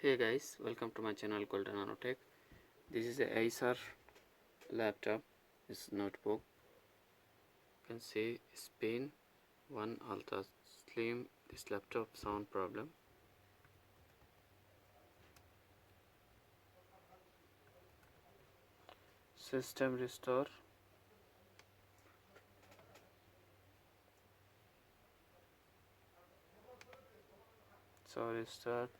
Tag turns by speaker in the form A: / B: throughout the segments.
A: Hey guys, welcome to my channel called Nanotech. This is a Acer laptop, this notebook. You can see SPIN1 Ultra Slim. This laptop sound problem. System restore. So restart.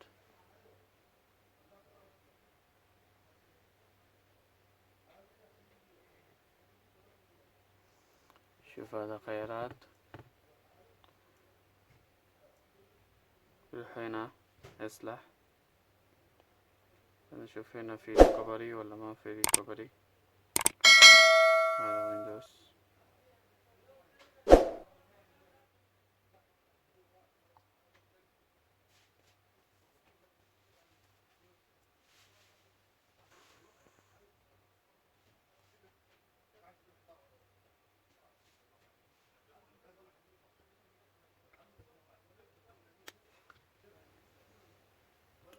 A: شوف هذا خيارات. روح هنا اصلح. نشوف هنا في ريكفري ولا ما في ريكفري. هذا ويندوز.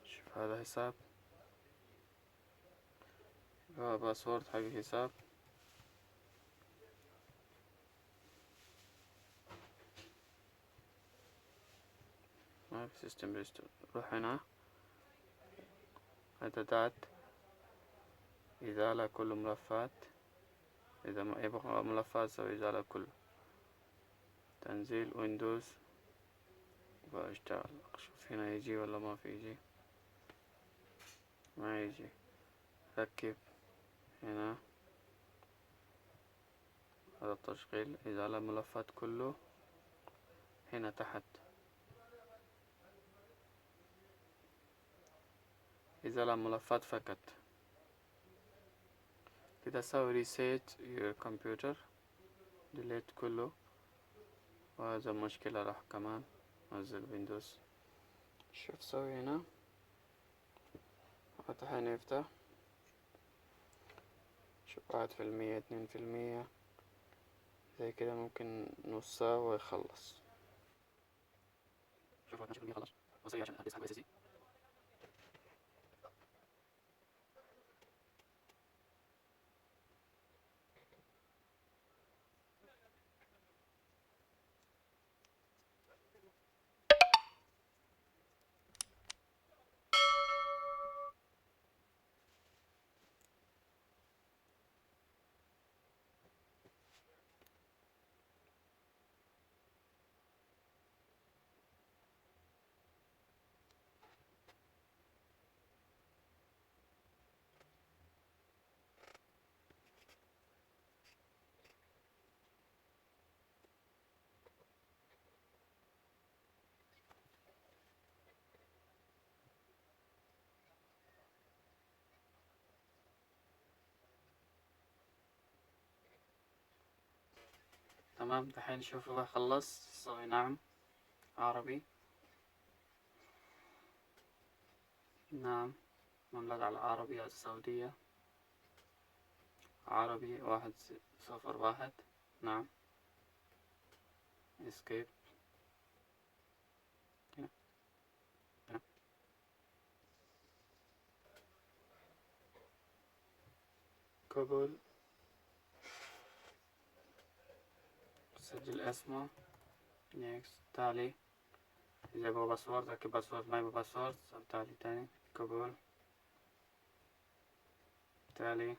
A: شوف هذا حساب. هذا باسورد حق الحساب. ما في سيستم ريستور. روح هنا اعدادات، إزالة كل ملفات. إذا ما يبغى ملفات سوي إزالة كله. تنزيل ويندوز واشتغل. شوف هنا يجي ولا ما في يجي. ما يجي. ركب هنا. هذا التشغيل إزالة ملفات كله. هنا تحت إزالة ملفات فقط. كده سوي ريسيت يور كمبيوتر، ديليت كله. وهذا المشكلة راح كمان نزل ويندوز. شوف سوي هنا. فتح هنا يفتح. شوف 1%، 2%، زي كده ممكن نص ساعة ويخلص. شوف 12% خلص. وسوي عشان أسحب SSD. تمام. دحين شوف هو خلص. سوي نعم عربي. نعم مملك على عربي السعودية. عربي 101. نعم. اسكيب. هنا هنا. قبول. سجل اسمه. نيكست. تالي. إذا يبغى باسورد ركب باسورد، ما يبغى باسورد تالي تاني. قبول. تالي.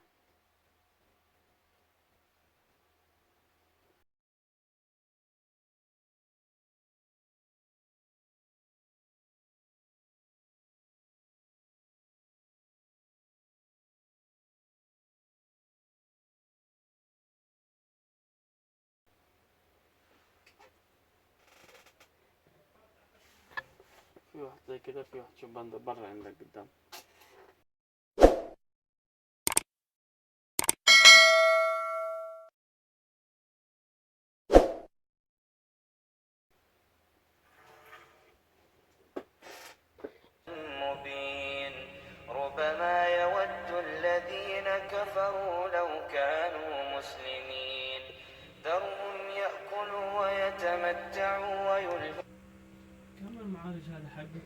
A: في واحد زي كده، في واحد شوف بند برا عندك قدام.
B: مبين ربما يود الذين كفروا لو كانوا مسلمين ذرهم يأكلوا ويتمتعوا ويلهوا.
C: كم المعالج هذا حقه؟